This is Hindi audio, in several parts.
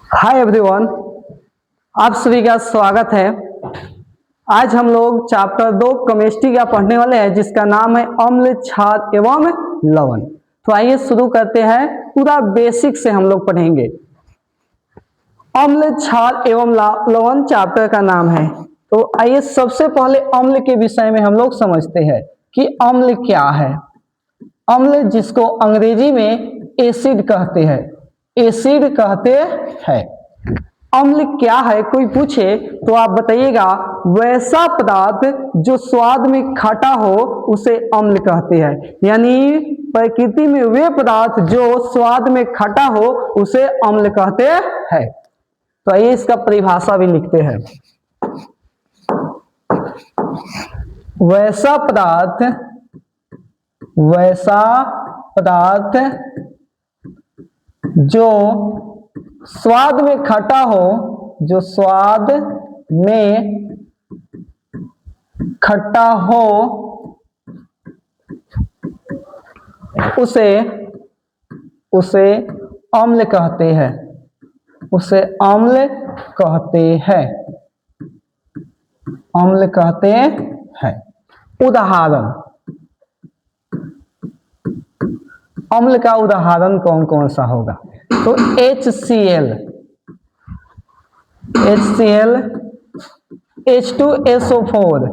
हाय एवरीवन, आप सभी का स्वागत है। आज हम लोग चैप्टर 2 केमिस्ट्री का पढ़ने वाले हैं, जिसका नाम है अम्ल, क्षार एवं लवण। तो आइए शुरू करते हैं। पूरा बेसिक से हम लोग पढ़ेंगे। अम्ल, क्षार एवं लवण चैप्टर का नाम है। तो आइए सबसे पहले अम्ल के विषय में हम लोग समझते हैं कि अम्ल क्या है। अम्ल, जिसको अंग्रेजी में एसिड कहते हैं, एसिड कहते हैं। अम्ल क्या है, कोई पूछे तो आप बताइएगा वैसा पदार्थ जो स्वाद में खट्टा हो उसे अम्ल कहते हैं। यानी प्रकृति में वे पदार्थ जो स्वाद में खट्टा हो उसे अम्ल कहते हैं। तो आइए इसका परिभाषा भी लिखते हैं। वैसा पदार्थ जो स्वाद में खट्टा हो, जो स्वाद में खट्टा हो उसे अम्ल कहते हैं, उसे अम्ल कहते हैं, अम्ल कहते हैं। उदाहरण, अम्ल का उदाहरण कौन कौन सा होगा? तो HCl, H2SO4,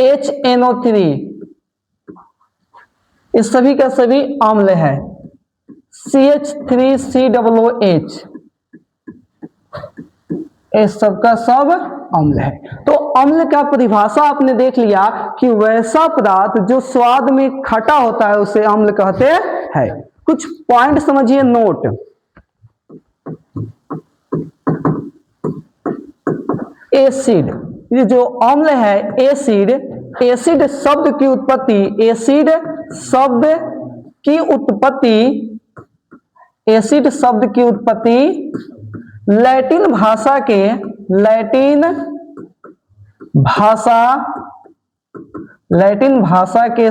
HNO3, ये सभी का सभी अम्ल है। CH3COOH, ये सबका सब अम्ल है। तो अम्ल का परिभाषा आपने देख लिया कि वैसा पदार्थ जो स्वाद में खट्टा होता है उसे अम्ल कहते हैं। कुछ पॉइंट समझिए, नोट। एसिड, ये जो अम्ल है एसिड, एसिड शब्द की उत्पत्ति, एसिड शब्द की उत्पत्ति, एसिड शब्द की उत्पत्ति लैटिन भाषा के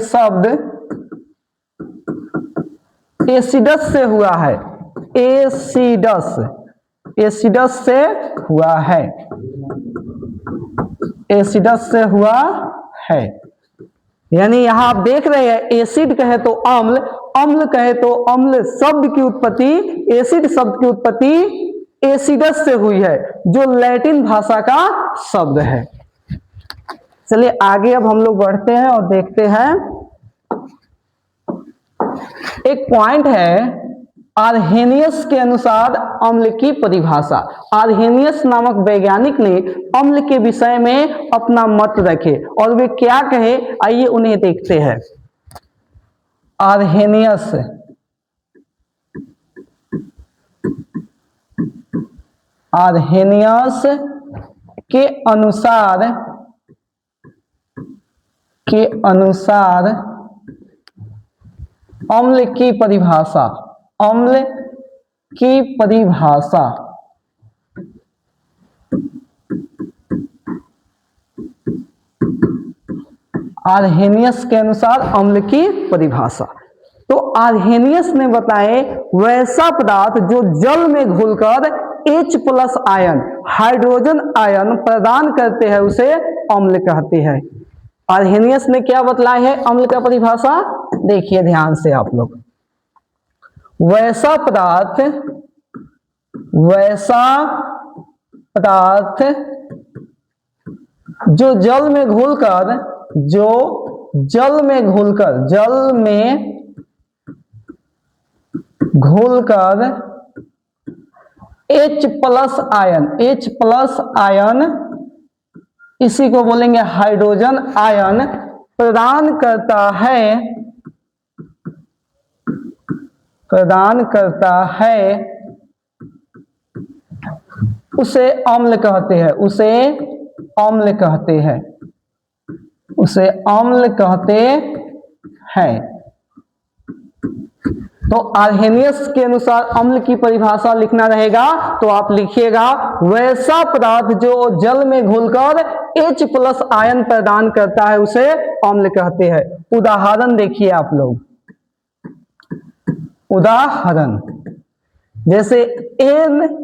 शब्द एसिडस से हुआ है। एसिडस से हुआ है, एसिडस से हुआ है। यानी यहां आप देख रहे हैं एसिड कहे तो अम्ल, अम्ल कहे तो अम्ल शब्द की उत्पत्ति, एसिड शब्द की उत्पत्ति एसिडस से हुई है, जो लैटिन भाषा का शब्द है। चलिए आगे अब हम लोग बढ़ते हैं और देखते हैं। एक पॉइंट है आर्हेनियस के अनुसार अम्ल की परिभाषा। आर्हेनियस नामक वैज्ञानिक ने अम्ल के विषय में अपना मत रखे और वे क्या कहे, आइए उन्हें देखते हैं। आर्हेनियस के अनुसार अम्ल की परिभाषा, अम्ल की परिभाषा आर्हेनियस के अनुसार अम्ल की परिभाषा। तो आर्हेनियस ने बताए वैसा पदार्थ जो जल में घुलकर H+ आयन, हाइड्रोजन आयन प्रदान करते हैं उसे अम्ल कहते हैं। आर्हेनियस ने क्या बतलाया है अम्ल का परिभाषा? देखिए ध्यान से आप लोग। वैसा पदार्थ जो जल में घुलकर H+ आयन, इसी को बोलेंगे हाइड्रोजन आयन प्रदान करता है उसे अम्ल कहते हैं, उसे अम्ल कहते हैं। तो आर्हेनियस के अनुसार अम्ल की परिभाषा लिखना रहेगा, तो आप लिखिएगा वैसा पदार्थ जो जल में घुलकर H+ आयन प्रदान करता है उसे अम्ल कहते हैं। उदाहरण देखिए आप लोग। उदाहरण जैसे NaHCl,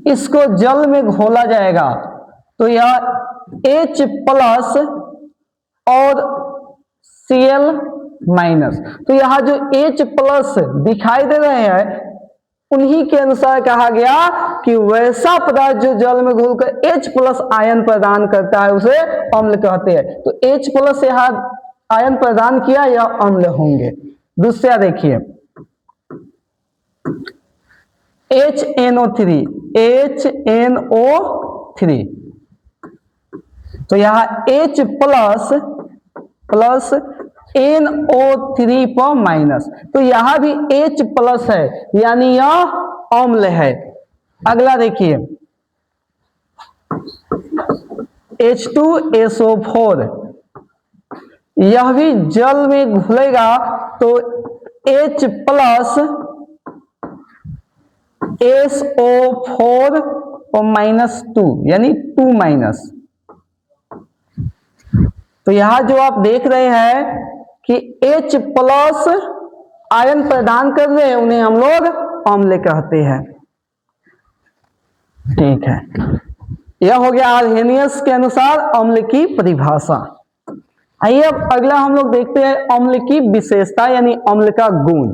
इसको जल में घोला जाएगा तो यह H प्लस और Cl माइनस। तो यहाँ जो H प्लस दिखाई दे रहे हैं उन्हीं के अनुसार कहा गया कि वैसा पदार्थ जो जल में घुलकर H प्लस आयन प्रदान करता है उसे अम्ल कहते हैं। तो H प्लस यहाँ आयन प्रदान किया या अम्ल होंगे। दूसरा देखिए HNO3, HNO3, तो यहाँ H प्लस प्लस NO3 पर माइनस, तो यहां भी H प्लस है यानी यह अम्ल है। अगला देखिए H2SO4, यह भी जल में घुलेगा तो H प्लस SO4 और -2 यानी 2 माइनस। तो यहां जो आप देख रहे हैं कि H प्लस आयन प्रदान कर रहे हैं उन्हें हम लोग अम्ल कहते हैं। ठीक है, यह हो गया आर्हेनियस के अनुसार अम्ल की परिभाषा। आइए अब अगला हम लोग देखते हैं अम्ल की विशेषता यानी अम्ल का गुण।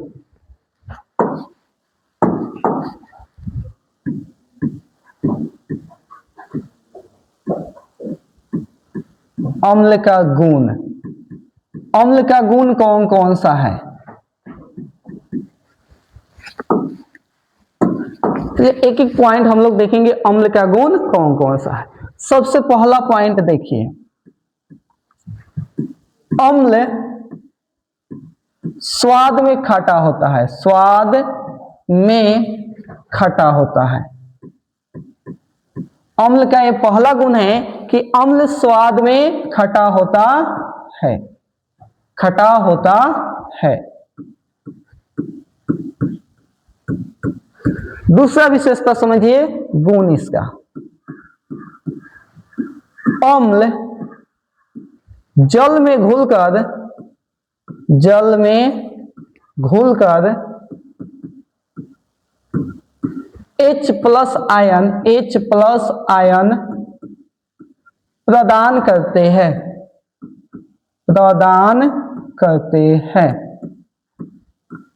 अम्ल का गुण, अम्ल का गुण कौन कौन सा है? एक एक पॉइंट हम लोग देखेंगे अम्ल का गुण कौन कौन सा है। सबसे पहला पॉइंट देखिए, अम्ल स्वाद में खट्टा होता है, स्वाद में खट्टा होता है। अम्ल का यह पहला गुण है कि अम्ल स्वाद में खट्टा होता है, खट्टा होता है। दूसरा विशेषता समझिए गुण इसका, अम्ल जल में घुलकर H प्लस आयन प्रदान करते हैं,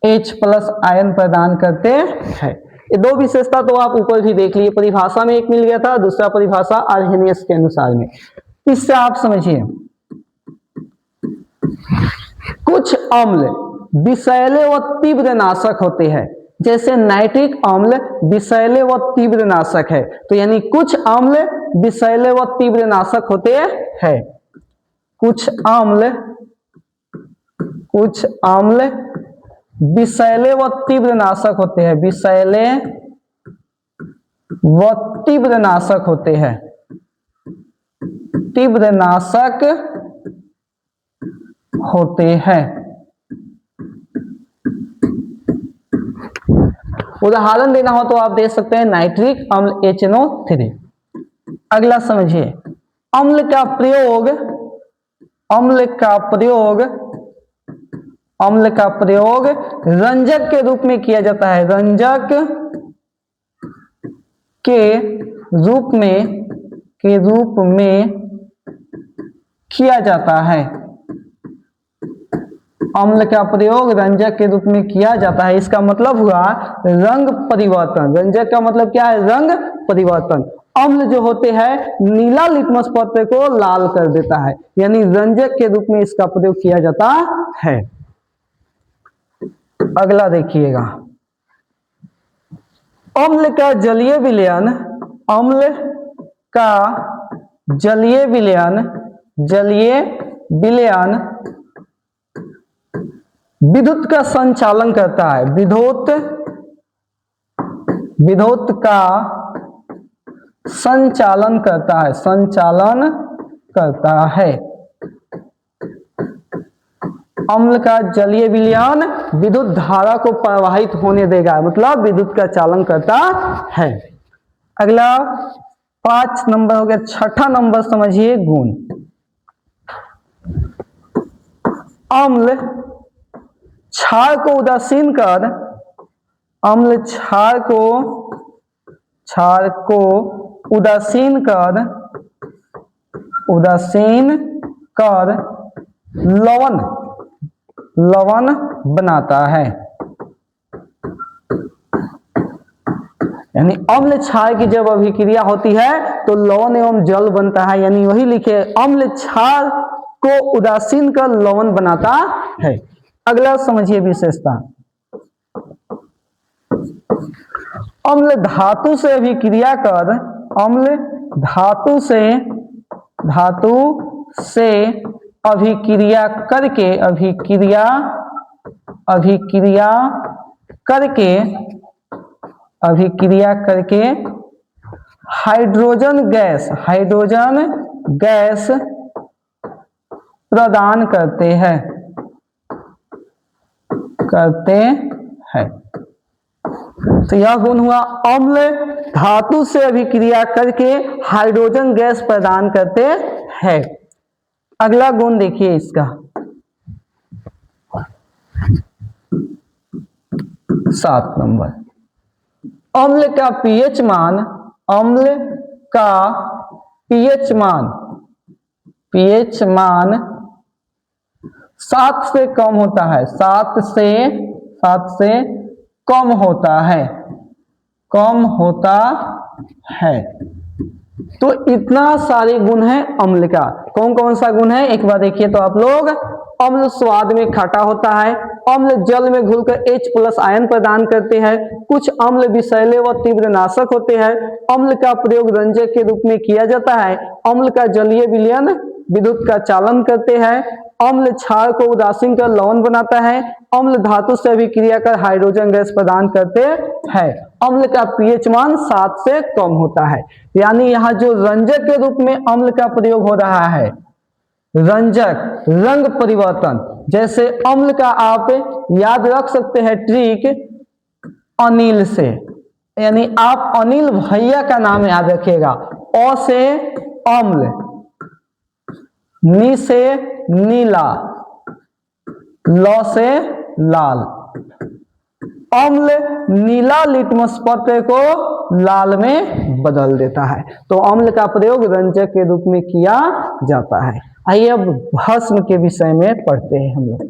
H प्लस आयन प्रदान करते हैं। ये दो विशेषता तो आप ऊपर भी देख लिए, परिभाषा में एक मिल गया था, दूसरा परिभाषा आर्हेनियस के अनुसार में। इससे आप समझिए कुछ अम्ल विषैले व तीव्र नाशक होते हैं, जैसे नाइट्रिक अम्ल विषैले व तीव्र नाशक है। तो यानी कुछ अम्ल विषैले व तीव्र नाशक होते हैं, कुछ अम्ल विषैले व तीव्र नाशक होते हैं, विषैले व तीव्र नाशक होते हैं, तीव्र नाशक होते हैं। उदाहरण देना हो तो आप दे सकते हैं नाइट्रिक अम्ल HNO3। अगला समझिए, अम्ल का प्रयोग रंजक के रूप में किया जाता है, रंजक के रूप में किया जाता है। अम्ल का प्रयोग रंजक के रूप में किया जाता है, इसका मतलब हुआ रंग परिवर्तन। रंजक का मतलब क्या है? रंग परिवर्तन। अम्ल जो होते हैं नीला लिटमस पत्र को लाल कर देता है, यानी रंजक के रूप में इसका प्रयोग किया जाता है। अगला देखिएगा, अम्ल का जलीय विलयन, अम्ल का जलीय विलयन विद्युत का संचालन करता है, विद्युत का संचालन करता है। अम्ल का जलीय विलयन विद्युत धारा को प्रवाहित होने देगा, मतलब विद्युत का चालन करता है। अगला 5 नंबर हो गया। छठा नंबर समझिए गुण, अम्ल क्षार को उदासीन कर, अम्ल क्षार को उदासीन कर लवण बनाता है। यानी अम्ल क्षार की जब अभिक्रिया होती है तो लवण एवं जल बनता है। यानी वही लिखे, अम्ल क्षार को उदासीन कर लवण बनाता है। अगला समझिए विशेषता, अम्ल धातु से अभिक्रिया कर, अम्ल धातु से अभिक्रिया करके हाइड्रोजन गैस प्रदान करते हैं। तो यह गुण हुआ, अम्ल धातु से अभिक्रिया करके हाइड्रोजन गैस प्रदान करते हैं। अगला गुण देखिए इसका, 7 नंबर, अम्ल का पीएच मान 7 से कम होता है, 7 से कम होता है। तो इतना सारे गुण है अम्ल का। कौन कौन सा गुण है एक बार देखिए तो आप लोग, अम्ल स्वाद में खट्टा होता है, अम्ल जल में घुलकर H+ आयन प्रदान करते हैं, कुछ अम्ल विषैले व तीव्र नाशक होते हैं, अम्ल का प्रयोग रंजक के रूप में किया जाता है, अम्ल का जलीय विलयन विद्युत का चालन करते हैं, अम्ल क्षार को उदासीन कर लवण बनाता है, अम्ल धातु से अभिक्रिया कर हाइड्रोजन गैस प्रदान करते हैं, अम्ल का पीएच मान 7 से कम होता है। यानी यहाँ जो रंजक के रूप में अम्ल का प्रयोग हो रहा है, रंजक, रंग परिवर्तन, जैसे अम्ल का आप याद रख सकते हैं ट्रिक अनिल से, यानी आप अनिल भैया का नाम याद रखिएगा, अ से अम्ल, नी से नीला, ल से लाल। अम्ल नीला लिटमस पत्र को लाल में बदल देता है। तो अम्ल का प्रयोग रंजक के रूप में किया जाता है। आइए अब भस्म के विषय में पढ़ते हैं हम लोग।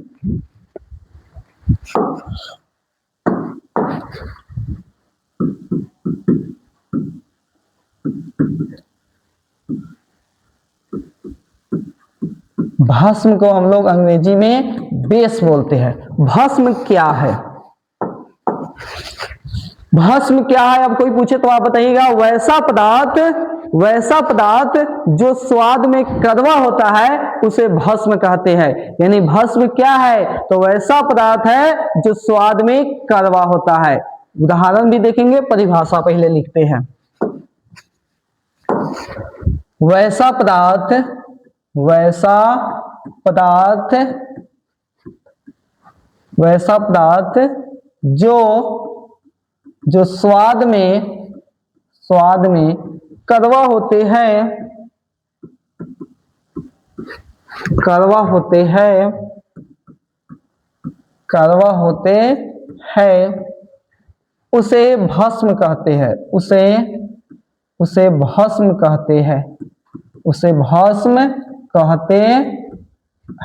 भस्म को हम लोग अंग्रेजी में बेस बोलते हैं। भस्म क्या है? भस्म क्या है? अब कोई पूछे तो आप बताइएगा, वैसा पदार्थ जो स्वाद में कड़वा होता है उसे भस्म कहते हैं। यानी भस्म क्या है? तो वैसा पदार्थ है जो स्वाद में कड़वा होता है। उदाहरण भी देखेंगे, परिभाषा पहले लिखते हैं। वैसा पदार्थ जो स्वाद में कड़वा होते हैं उसे भस्म कहते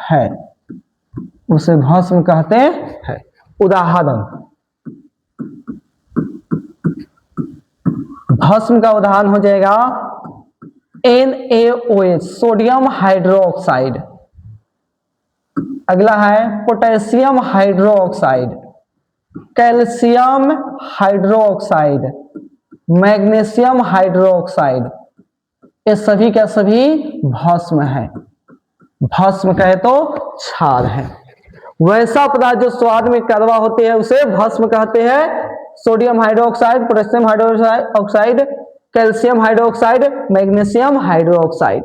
हैं। उसे भस्म कहते हैं। उदाहरण, भस्म का उदाहरण हो जाएगा NaOH, सोडियम हाइड्रोक्साइड। अगला है potassium hydroxide, calcium hydroxide, magnesium hydroxide. ये सभी का सभी भस्म है। भस्म कहे तो क्षार है। वैसा पदार्थ जो स्वाद में कड़वा होते हैं उसे भस्म कहते हैं। Sodium hydroxide, potassium hydroxide, calcium hydroxide, magnesium hydroxide.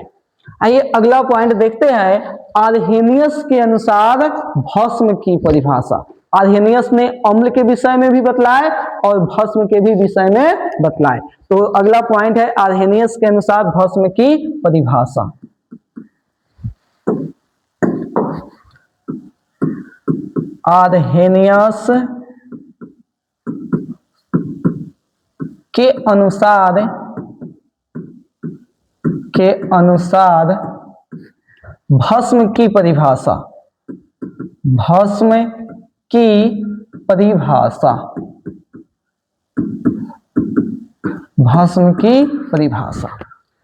आइए अगला पॉइंट देखते हैं, आर्हेनियस के अनुसार भस्म की परिभाषा। आर्हेनियस ने अम्ल के विषय में भी बतलाए और भस्म के भी विषय में बतलाए। तो अगला पॉइंट है आर्हेनियस के अनुसार भस्म की परिभाषा। आर्हेनियस के अनुसार भस्म की परिभाषा, भस्म की परिभाषा, भस्म की परिभाषा।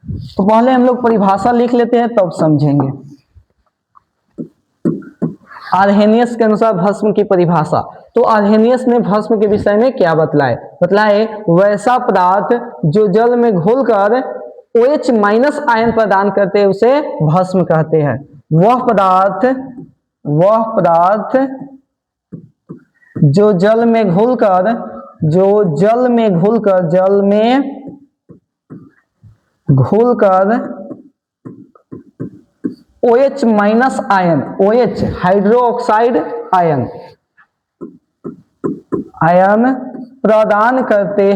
तो पहले हम लोग परिभाषा लिख लेते हैं तब समझेंगे। आर्हेनियस के अनुसार भस्म की परिभाषा। तो आर्हेनियस ने भस्म के विषय में क्या बतलाए वैसा पदार्थ जो जल में घुलकर OH माइनस आयन प्रदान करते हैं उसे भस्म कहते हैं। वह पदार्थ जो जल में घुलकर OH minus ion, OH hydroxide ion प्रदान करते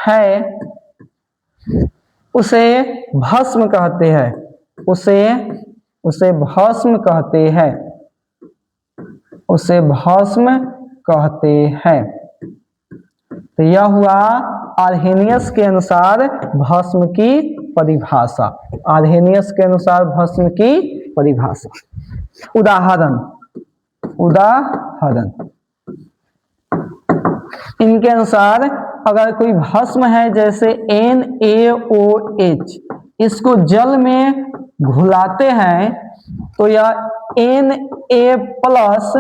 हैं उसे भस्म कहते हैं, उसे भस्म कहते हैं। तो यह हुआ आर्हेनियस के अनुसार भस्म की परिभाषा। आर्हेनियस के अनुसार भस्म की परिभाषा। उदाहरण इनके अनुसार अगर कोई भस्म है जैसे NaOH, इसको जल में घुलाते हैं तो यह Na प्लस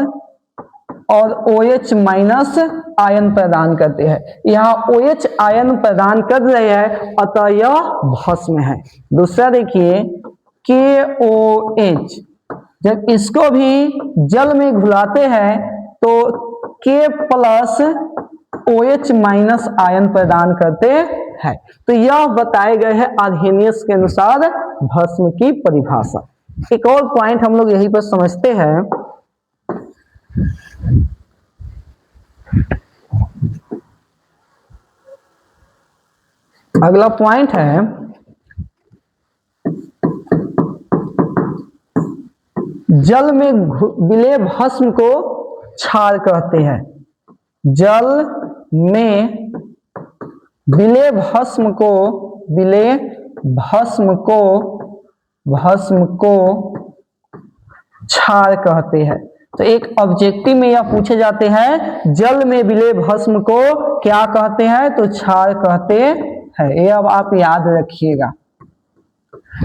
और OH माइनस आयन प्रदान करते हैं। यहाँ OH आयन प्रदान कर रहे हैं अतः यह भस्म है। दूसरा देखिए KOH, जब इसको भी जल में घुलाते हैं तो K plus OH minus ion प्रदान करते हैं। तो यह बताए गए हैं आर्हेनियस के अनुसार भस्म की परिभाषा। एक और पॉइंट हम लोग यहीं पर समझते हैं। अगला पॉइंट है जल में विलेय भस्म को क्षार कहते हैं। जल में विलेय भस्म को क्षार कहते हैं। तो एक ऑब्जेक्टिव में यह पूछे जाते हैं जल में विलेय भस्म को क्या कहते हैं, तो क्षार कहते हैं। ये अब आप याद रखिएगा।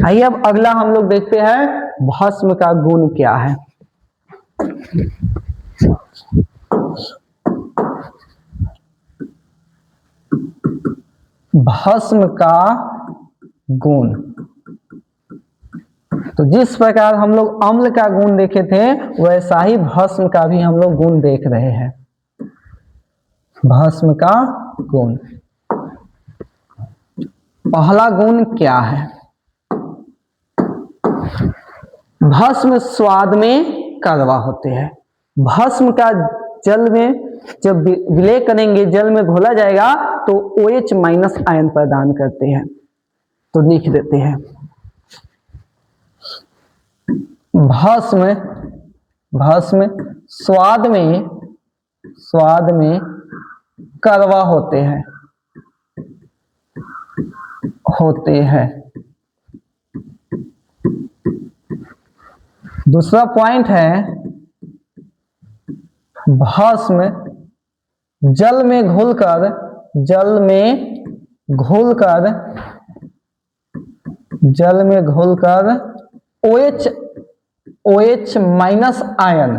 आइए अब अगला हम लोग देखते हैं भस्म का गुण क्या है। भस्म का गुण, तो जिस प्रकार हम लोग अम्ल का गुण देखे थे वैसा ही भस्म का भी हम लोग गुण देख रहे हैं। भस्म का गुण, पहला गुण क्या है? भस्म स्वाद में कड़वा होते हैं। भस्म का जल में जब विलय करेंगे, जल में घोला जाएगा तो OH माइनस आयन प्रदान करते हैं। तो लिख देते हैं भस्म स्वाद में कड़वा होते हैं। दूसरा पॉइंट है भस्म जल में घुलकर OH माइनस आयन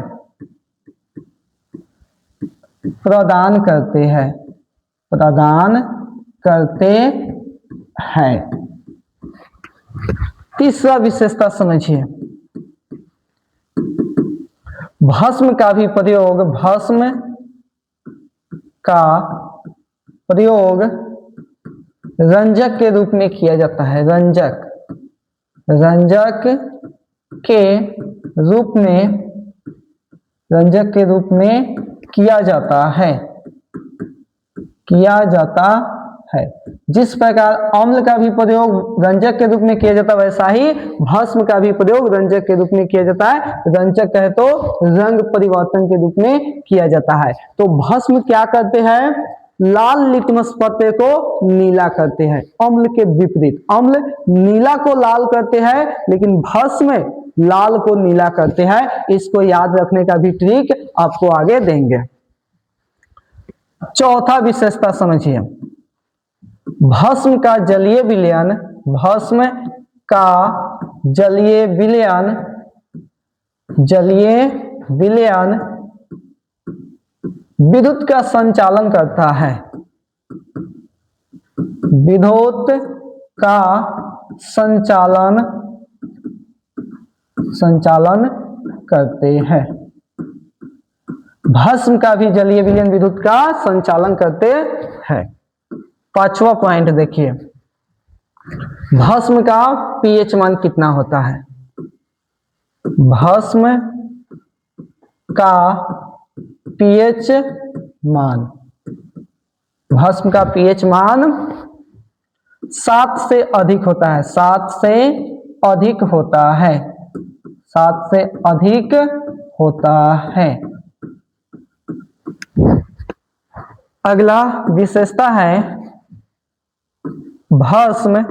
प्रदान करते हैं। तीसरा विशेषता समझिए, भस्म का भी प्रयोग, भस्म का प्रयोग रंजक के रूप में किया जाता है। रंजक के रूप में किया जाता है। जिस प्रकार अम्ल का भी प्रयोग रंजक के रूप में किया जाता है, वैसा ही भस्म का भी प्रयोग रंजक के रूप में किया जाता है। रंजक कहे तो रंग परिवर्तन के रूप में किया जाता है। तो भस्म क्या करते हैं, लाल लिटमस पत्र को नीला करते हैं, अम्ल के विपरीत। अम्ल नीला को लाल करते हैं, लेकिन भस्म लाल को नीला करते हैं। इसको याद रखने का भी ट्रिक आपको आगे देंगे। चौथा विशेषता समझिए, भस्म का जलीय विलयन, भस्म का जलीय विलयन, जलीय विलयन विद्युत का संचालन करता है, विद्युत का संचालन करते हैं। भस्म का भी जलीय विलयन विद्युत का संचालन करते हैं। पांचवा पॉइंट देखिए, भस्म का पीएच मान कितना होता है। भस्म का पीएच मान, भस्म का पीएच मान 7 से अधिक होता है, 7 से अधिक होता है, 7 से अधिक होता है। अगला विशेषता है भस्म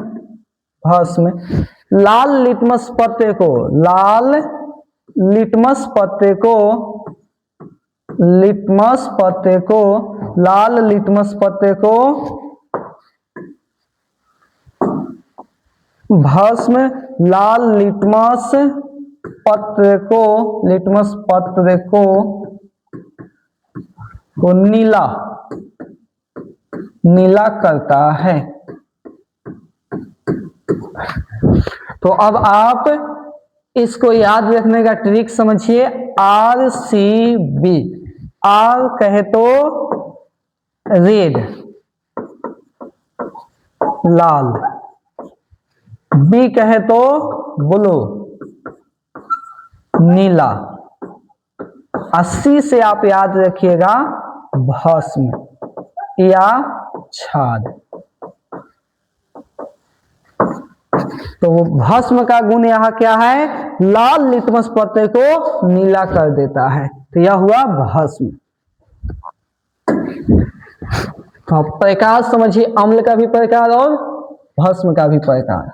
लाल लिटमस पत्र को, लाल लिटमस पत्र को, लाल लिटमस पत्र को भस्म लाल लिटमस पत्र को नीला करता है। तो अब आप इसको याद रखने का ट्रिक समझिए। RCB, R कहे तो रेड लाल, B कहे तो ब्लू नीला, C से आप याद रखिएगा भस्म या छाद। तो भस्म का गुण यहाँ क्या है, लाल लिटमस पत्र को नीला कर देता है। तो यह हुआ भस्म। तो प्रकार समझिए, अम्ल का भी प्रकार और भस्म का भी प्रकार।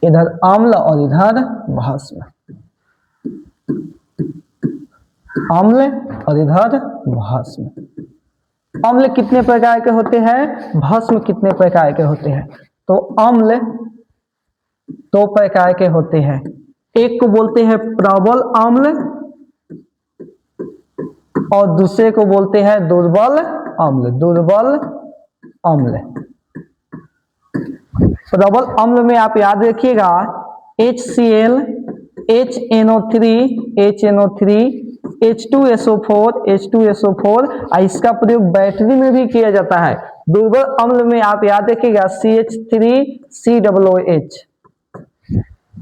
इधर अम्ल और इधर भस्म, अम्ल और इधर भस्म। अम्ल कितने प्रकार के होते हैं, भस्म कितने प्रकार के होते हैं। तो अम्ल 2 प्रकार के होते हैं। एक को बोलते हैं प्रबल अम्ल और दूसरे को बोलते हैं दुर्बल अम्ल, दुर्बल अम्ल। प्रबल अम्ल में आप याद रखिएगा HCl, HNO3, H2SO4, इसका प्रयोग बैटरी में भी किया जाता है। दुर्बल अम्ल में आप याद रखिएगा CH3COOH।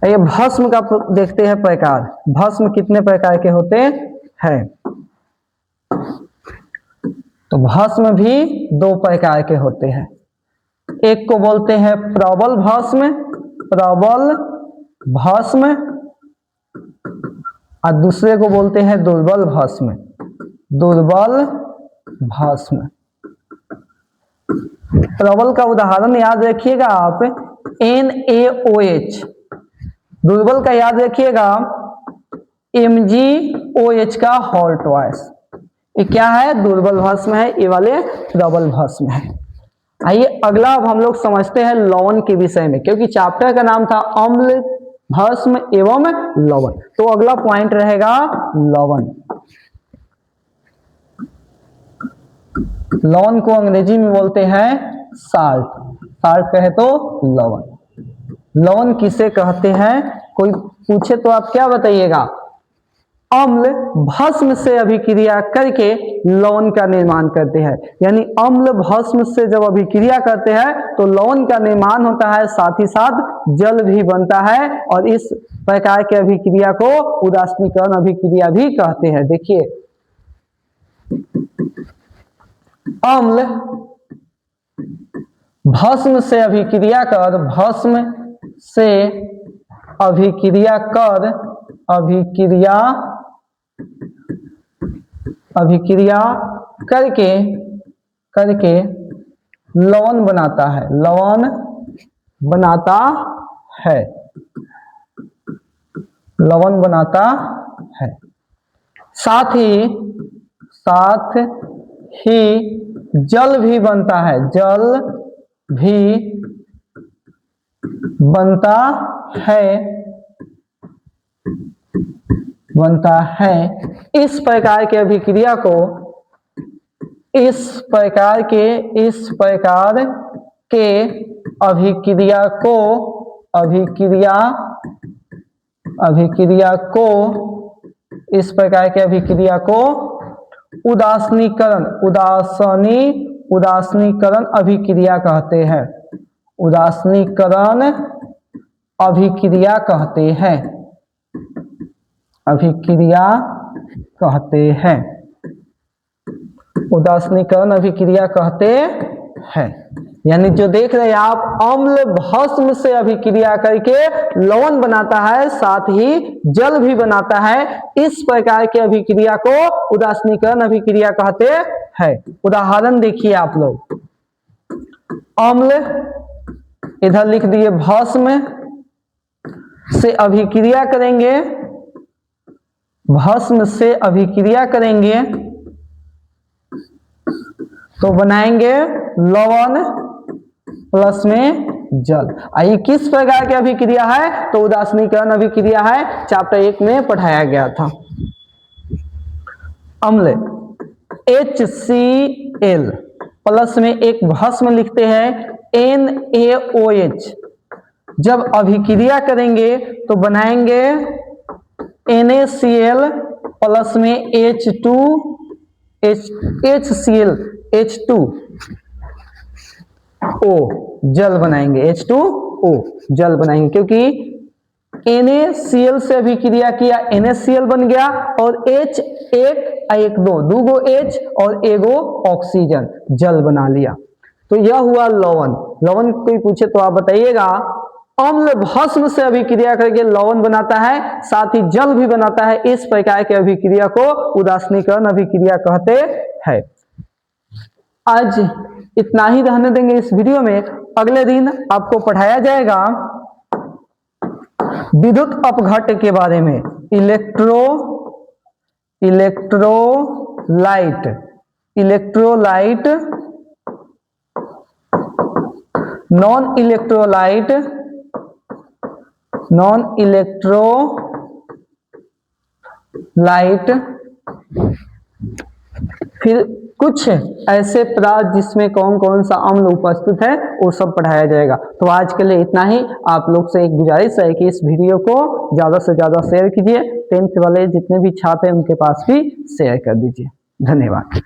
ये भस्म का देखते हैं प्रकार, भस्म कितने प्रकार के होते हैं। तो भस्म भी 2 प्रकार के होते हैं। एक को बोलते हैं प्रबल भस्म, और दूसरे को बोलते हैं दुर्बल भस्म, प्रबल का उदाहरण याद रखिएगा आप NaOH, दुर्बल का याद रखिएगा MgOH का होल ट्वाइस। ये क्या है, दुर्बल भस्म है, ये वाले प्रबल भस्म है। आइए अगला अब हम लोग समझते हैं लवण के विषय में, क्योंकि चैप्टर का नाम था अम्ल, भस्म एवं लवण। तो अगला पॉइंट रहेगा लवण। लवण को अंग्रेजी में बोलते हैं साल्ट, साल्ट कहे तो लवण। लवण किसे कहते हैं, कोई पूछे तो आप क्या बताइएगा। अम्ल भस्म से अभिक्रिया करके लवण का निर्माण करते हैं, यानी अम्ल भस्म से जब अभिक्रिया करते हैं तो लवण का निर्माण होता है, साथ ही साथ जल भी बनता है, और इस प्रकार के अभिक्रिया को उदासीनीकरण अभिक्रिया भी कहते हैं। देखिए अम्ल भस्म से अभिक्रिया कर अभिक्रिया करके लवण बनाता है साथ ही जल भी बनता है इस प्रकार के अभिक्रिया को उदासीनीकरण अभिक्रिया कहते हैं। यानी जो देख रहे हैं आप, अम्ल भस्म से अभिक्रिया करके लवण बनाता है, साथ ही जल भी बनाता है। इस प्रकार की अभिक्रिया को उदासीनीकरण अभिक्रिया कहते हैं। उदाहरण देखिए आप लोग, अम्ल इधर लिख दिए, भस्म से अभिक्रिया करेंगे तो बनाएंगे लवण प्लस में जल। ये किस प्रकार की अभिक्रिया है? तो उदासीनीकरण अभिक्रिया है, चैप्टर 1 में पढ़ाया गया था। अम्ल HCl प्लस में एक भस्म लिखते हैं NaOH। जब अभिक्रिया करेंगे तो बनाएंगे NaCl प्लस में H2O जल बनाएंगे, H2O जल बनाएंगे, क्योंकि NaCl से अभिक्रिया किया, NaCl बन गया, और H एक दो H और एगो ऑक्सीजन, जल बना लिया। तो यह हुआ लवण। कोई पूछे तो आप बताइएगा, अम्ल भस्म से अभिक्रिया करके लवण बनाता है, साथ ही जल भी बनाता है। इस प्रकार के अभिक्रिया को उदासीनीकरण अभिक्रिया कहते हैं। आज इतना ही रहने देंगे इस वीडियो में। अगले दिन आपको पढ़ाया जाएगा विद्युत अपघट्ट के बारे में, इलेक्ट्रोलाइट, नॉन इलेक्ट्रोलाइट, फिर कुछ ऐसे पदार्थ जिसमें कौन कौन सा अम्ल उपस्थित है वो सब पढ़ाया जाएगा। तो आज के लिए इतना ही। आप लोग से एक गुजारिश है कि इस वीडियो को ज़्यादा से ज़्यादा शेयर कीजिए। 10th वाले जितने भी छात्र हैं उनके पास भी शेयर कर दीजिए। धन्यवाद।